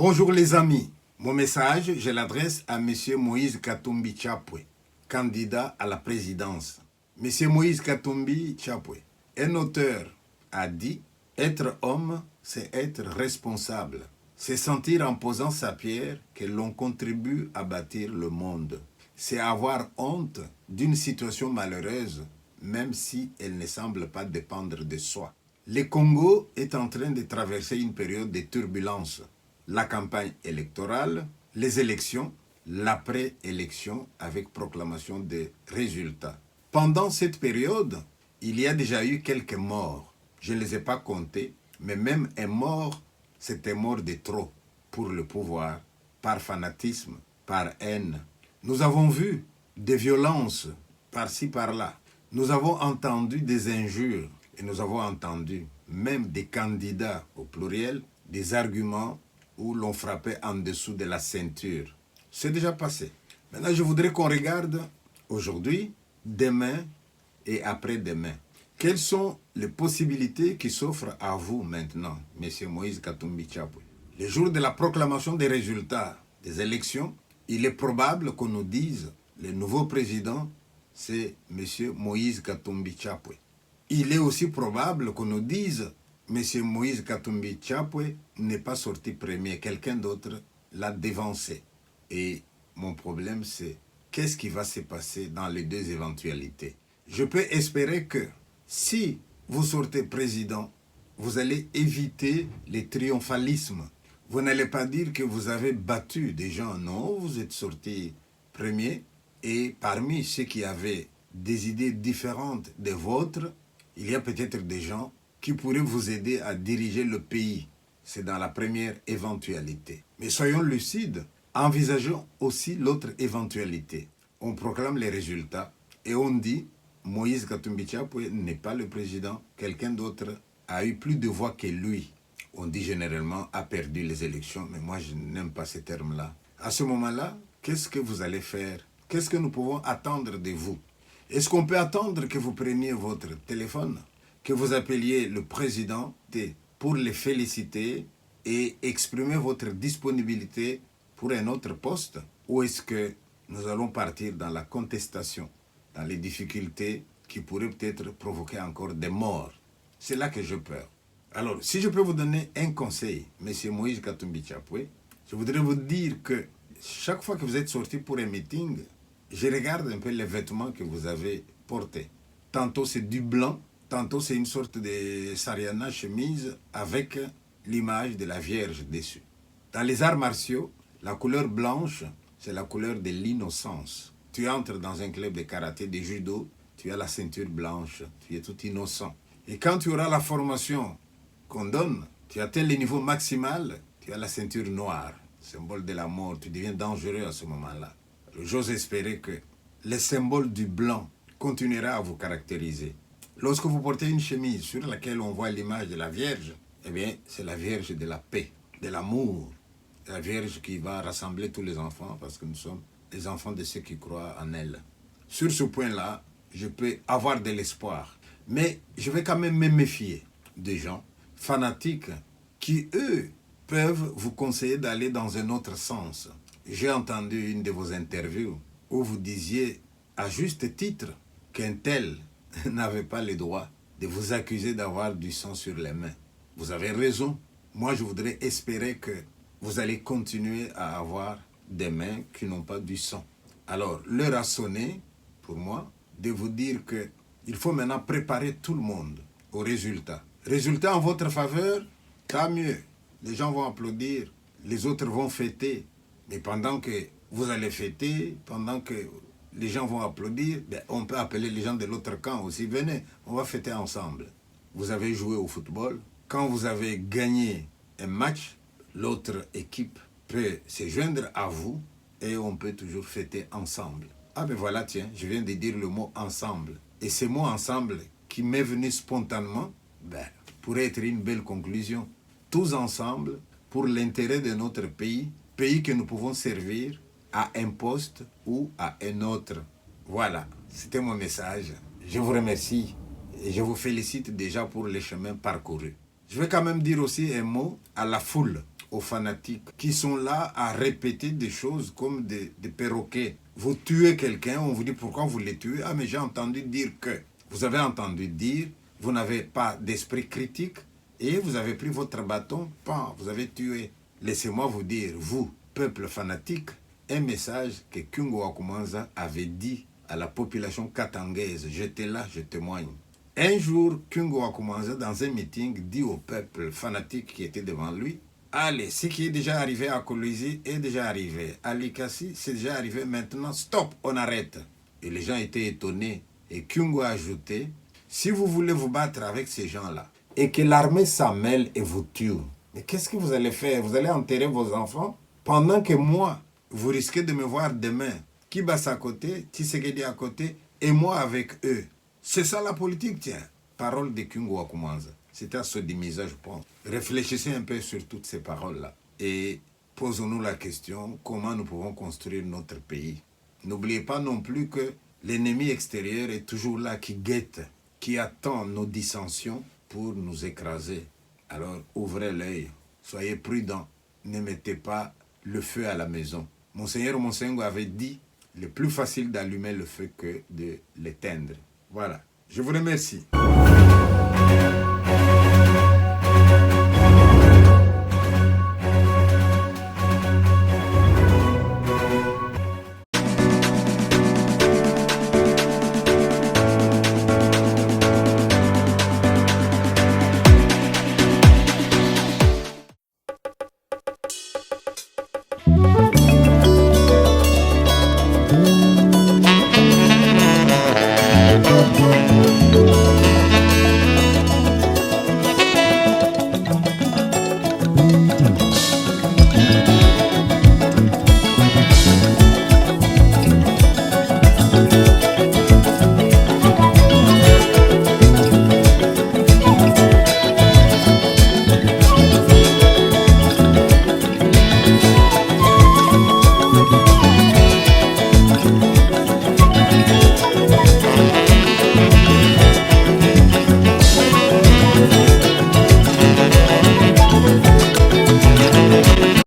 Bonjour les amis, mon message, je l'adresse à M. Moïse Katumbi Chapwe, candidat à la présidence. M. Moïse Katumbi Chapwe, un auteur, a dit « Être homme, c'est être responsable. C'est sentir en posant sa pierre que l'on contribue à bâtir le monde. C'est avoir honte d'une situation malheureuse, même si elle ne semble pas dépendre de soi. » Le Congo est en train de traverser une période de turbulence. La campagne électorale, les élections, l'après-élection avec proclamation des résultats. Pendant cette période, il y a déjà eu quelques morts. Je ne les ai pas comptés, mais même un mort, c'est un mort de trop pour le pouvoir, par fanatisme, par haine. Nous avons vu des violences par-ci, par-là. Nous avons entendu des injures et nous avons entendu même des candidats au pluriel, des arguments où l'on frappait en dessous de la ceinture. C'est déjà passé. Maintenant, je voudrais qu'on regarde aujourd'hui, demain et après-demain. Quelles sont les possibilités qui s'offrent à vous maintenant, M. Moïse Katumbi Chapwe? Le jour de la proclamation des résultats des élections, il est probable qu'on nous dise le nouveau président, c'est M. Moïse Katumbi Chapwe. Il est aussi probable qu'on nous dise M. Moïse Katumbi Chapwe n'est pas sorti premier, quelqu'un d'autre l'a dévancé. Et mon problème, c'est qu'est-ce qui va se passer dans les deux éventualités? Je peux espérer que si vous sortez président, vous allez éviter les triomphalismes. Vous n'allez pas dire que vous avez battu des gens. Non, vous êtes sorti premier. Et parmi ceux qui avaient des idées différentes des vôtres, il y a peut-être des gens qui pourraient vous aider à diriger le pays. C'est dans la première éventualité. Mais soyons lucides, envisageons aussi l'autre éventualité. On proclame les résultats et on dit Moïse Katumbi Chapwe n'est pas le président, quelqu'un d'autre a eu plus de voix que lui. On dit généralement a perdu les élections, mais moi je n'aime pas ces termes-là. À ce moment-là, qu'est-ce que vous allez faire? Qu'est-ce que nous pouvons attendre de vous? Est-ce qu'on peut attendre que vous preniez votre téléphone, que vous appeliez le président pour les féliciter et exprimer votre disponibilité pour un autre poste? Ou est-ce que nous allons partir dans la contestation, dans les difficultés qui pourraient peut-être provoquer encore des morts? C'est là que j'ai peur. Alors, si je peux vous donner un conseil, M. Moïse Katumbi Chapwe, je voudrais vous dire que chaque fois que vous êtes sorti pour un meeting, je regarde un peu les vêtements que vous avez portés. Tantôt c'est du blanc, tantôt c'est une sorte de sariana chemise avec l'image de la Vierge dessus. Dans les arts martiaux, la couleur blanche, c'est la couleur de l'innocence. Tu entres dans un club de karaté, de judo, tu as la ceinture blanche, tu es tout innocent. Et quand tu auras la formation qu'on donne, tu atteins le niveau maximal, tu as la ceinture noire, symbole de la mort, tu deviens dangereux à ce moment-là. J'ose espérer que le symbole du blanc continuera à vous caractériser. Lorsque vous portez une chemise sur laquelle on voit l'image de la Vierge, eh bien, c'est la Vierge de la paix, de l'amour. La Vierge qui va rassembler tous les enfants parce que nous sommes les enfants de ceux qui croient en elle. Sur ce point-là, je peux avoir de l'espoir. Mais je vais quand même me méfier des gens fanatiques qui, eux, peuvent vous conseiller d'aller dans un autre sens. J'ai entendu une de vos interviews où vous disiez à juste titre qu'un tel n'avait pas le droit de vous accuser d'avoir du sang sur les mains. Vous avez raison. Moi, je voudrais espérer que vous allez continuer à avoir des mains qui n'ont pas du sang. Alors, l'heure a sonné, pour moi, de vous dire qu'il faut maintenant préparer tout le monde au résultat. Résultat en votre faveur, tant mieux. Les gens vont applaudir, les autres vont fêter. Mais pendant que vous allez fêter, pendant que les gens vont applaudir, on peut appeler les gens de l'autre camp aussi. Venez, on va fêter ensemble. Vous avez joué au football. Quand vous avez gagné un match, l'autre équipe peut se joindre à vous et on peut toujours fêter ensemble. Ah ben voilà, tiens, je viens de dire le mot ensemble. Et ce mot ensemble qui m'est venu spontanément, pourrait être une belle conclusion. Tous ensemble, pour l'intérêt de notre pays que nous pouvons servir à un poste ou à un autre. Voilà, c'était mon message. Je vous remercie et je vous félicite déjà pour les chemins parcourus. Je vais quand même dire aussi un mot à la foule. aux fanatiques qui sont là à répéter des choses comme des perroquets. Vous tuez quelqu'un, on vous dit pourquoi vous le tuez. Ah mais j'ai entendu dire que. Vous avez entendu dire, vous n'avez pas d'esprit critique et vous avez pris votre bâton, pan, vous avez tué. Laissez-moi vous dire, vous, peuple fanatique, un message que Kyungo Wakumanza avait dit à la population katangaise. J'étais là, je témoigne. Un jour, Kyungo Wakumanza, dans un meeting, dit au peuple fanatique qui était devant lui, allez, ce qui est déjà arrivé à Kolwezi est déjà arrivé. À Likasi, c'est déjà arrivé maintenant. Stop, on arrête. Et les gens étaient étonnés. Et Kyungo a ajouté, si vous voulez vous battre avec ces gens-là, et que l'armée s'en mêle et vous tue, mais qu'est-ce que vous allez faire? Vous allez enterrer vos enfants? Pendant que moi, vous risquez de me voir demain. Kibas à côté, Tshisekedi à côté, et moi avec eux. C'est ça la politique, tiens. Parole de Kyungo Wakumanza. C'était à ce demi-heure, je pense. Réfléchissez un peu sur toutes ces paroles-là. Et posons-nous la question, comment nous pouvons construire notre pays? N'oubliez pas non plus que l'ennemi extérieur est toujours là, qui guette, qui attend nos dissensions pour nous écraser. Alors, ouvrez l'œil, soyez prudents, ne mettez pas le feu à la maison. Monseigneur Monsengo avait dit, le plus facile d'allumer le feu que de l'éteindre. Voilà, je vous remercie.